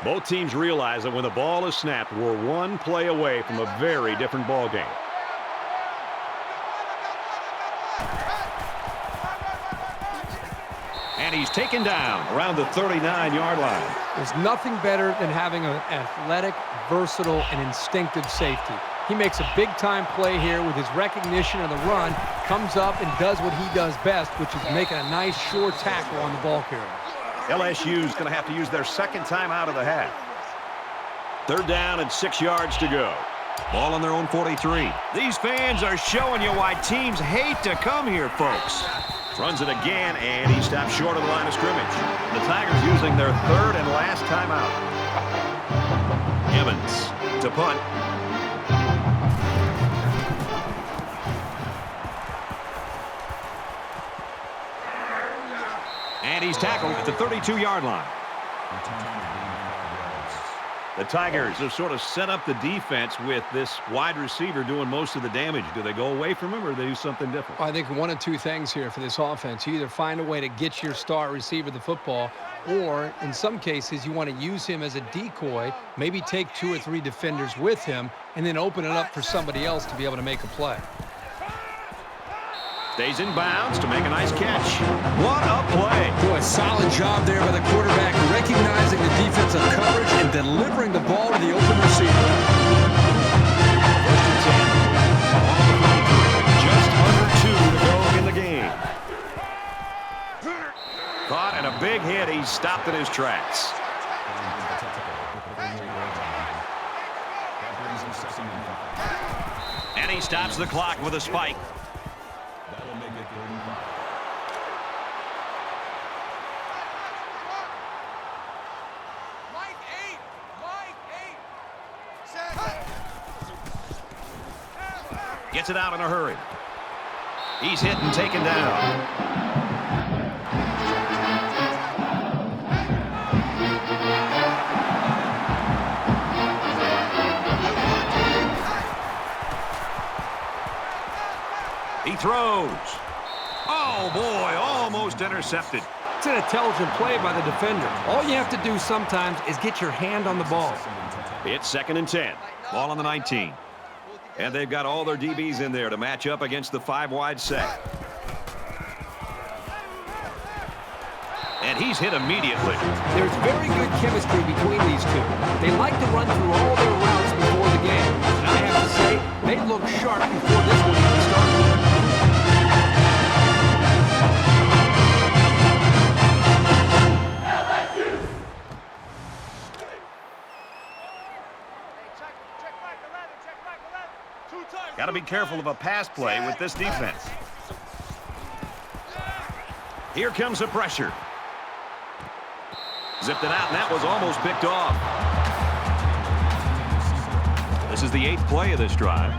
Both teams realize that when the ball is snapped, we're 1 play away from a very different ball game. And he's taken down around the 39-yard line. There's nothing better than having an athletic, versatile, and instinctive safety. He makes a big-time play here with his recognition of the run, comes up and does what he does best, which is making a nice, sure tackle on the ball carrier. LSU's going to have to use their 2nd time out of the half. 3rd down and 6 yards to go. Ball on their own 43. These fans are showing you why teams hate to come here, folks. Runs it again, and he stops short of the line of scrimmage. The Tigers using their third and last timeout. Evans to punt. And he's tackled at the 32-yard line. The Tigers have sort of set up the defense with this wide receiver doing most of the damage. Do they go away from him, or do they do something different? I think one of two things here for this offense. You either find a way to get your star receiver the football, or in some cases you want to use him as a decoy, maybe take 2 or 3 defenders with him, and then open it up for somebody else to be able to make a play. Stays in bounds to make a nice catch. What a play. Boy, solid job there by the quarterback, recognizing the defensive coverage and delivering the ball to the open receiver. First and 10. Just under 2 to go in the game. Caught and a big hit. He stopped in his tracks. And he stops the clock with a spike. Gets it out in a hurry. He's hit and taken down. He throws. Oh, boy, almost intercepted. It's an intelligent play by the defender. All you have to do sometimes is get your hand on the ball. It's 2nd and 10. Ball on the 19. And they've got all their DBs in there to match up against the 5-wide set. And he's hit immediately. There's very good chemistry between these two. They like to run through all their routes before the game. And I have to say, they look sharp before this one even started. Got to be careful of a pass play with this defense. Here comes the pressure. Zipped it out, and that was almost picked off. This is the 8th play of this drive.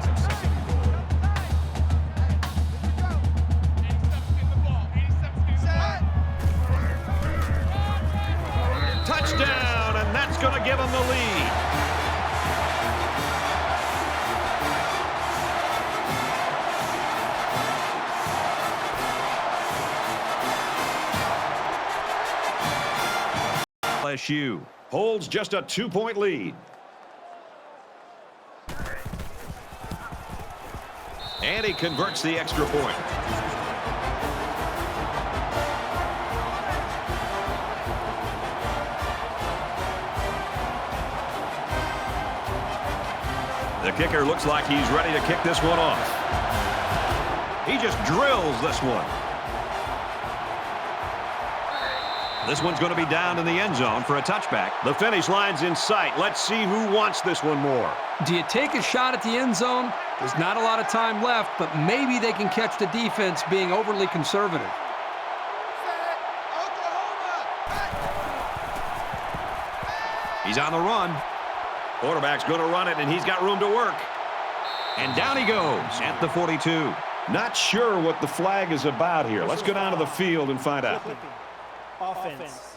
Touchdown, and that's going to give them the lead. LSU holds just a 2-point lead. And he converts the extra point. The kicker looks like he's ready to kick this one off. He just drills this one. This one's going to be down in the end zone for a touchback. The finish line's in sight. Let's see who wants this one more. Do you take a shot at the end zone? There's not a lot of time left, but maybe they can catch the defense being overly conservative. He's on the run. Quarterback's going to run it, and he's got room to work. And down he goes at the 42. Not sure what the flag is about here. Let's go down to the field and find out. Offense.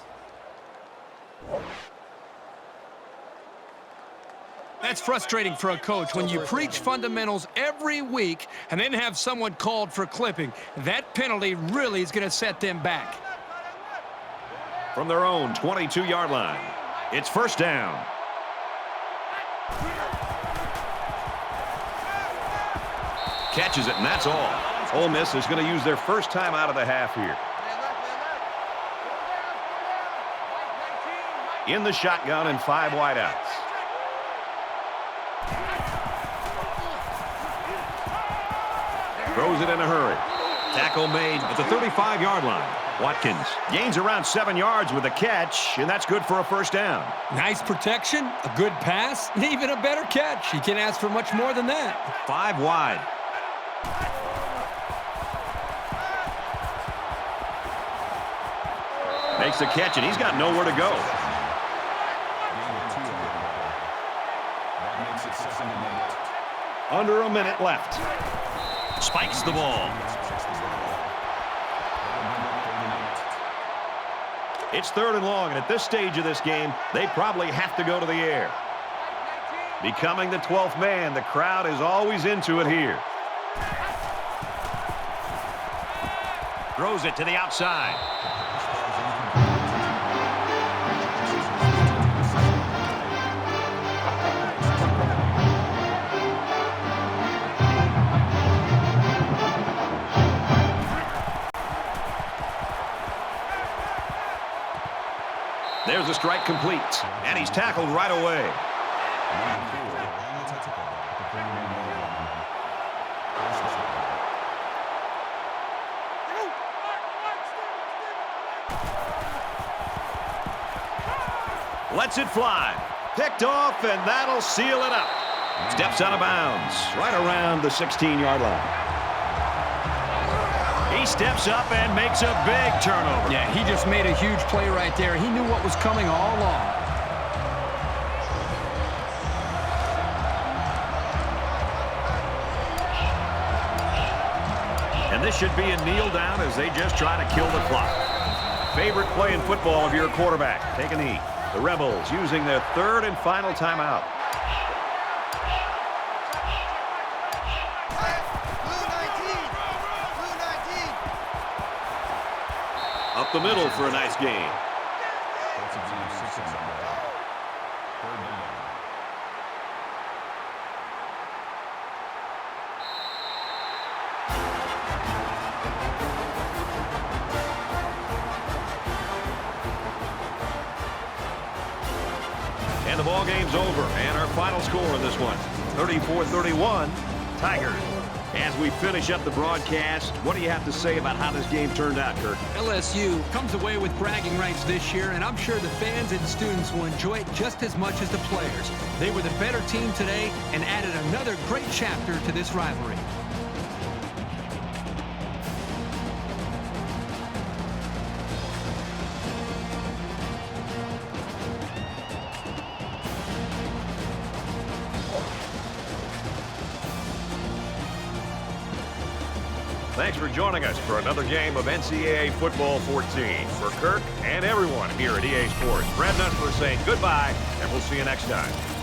That's frustrating for a coach when you preach fundamentals every week and then have someone called for clipping. That penalty really is going to set them back. From their own 22-yard line, it's first down. Catches it, and that's all. Ole Miss is going to use their first time out of the half here. In the shotgun and 5 wideouts. Throws it in a hurry. Tackle made at the 35-yard line. Watkins gains around 7 yards with a catch, and that's good for a first down. Nice protection, a good pass, and even a better catch. You can't ask for much more than that. 5 wide. Makes the catch, and he's got nowhere to go. That makes it 2nd and 8. Under a minute left. Spikes the ball. It's 3rd and long, and at this stage of this game, they probably have to go to the air. Becoming the 12th man, the crowd is always into it here. Throws it to the outside. There's a strike complete, and he's tackled right away. Lets it fly. Picked off, and that'll seal it up. Steps out of bounds, right around the 16-yard line. He steps up and makes a big turnover. Yeah, he just made a huge play right there. He knew what was coming all along. And this should be a kneel down as they just try to kill the clock. Favorite play in football of your quarterback. Take a knee. The Rebels using their 3rd and final timeout. Up the middle for a nice game. And the ball game's over. And our final score in this one, 34-31, Tigers. As we finish up the broadcast, what do you have to say about how this game turned out, Kirk? LSU comes away with bragging rights this year, and I'm sure the fans and students will enjoy it just as much as the players. They were the better team today and added another great chapter to this rivalry. Thanks for joining us for another game of NCAA Football 14. For Kirk and everyone here at EA Sports, Brad Nussler saying goodbye, and we'll see you next time.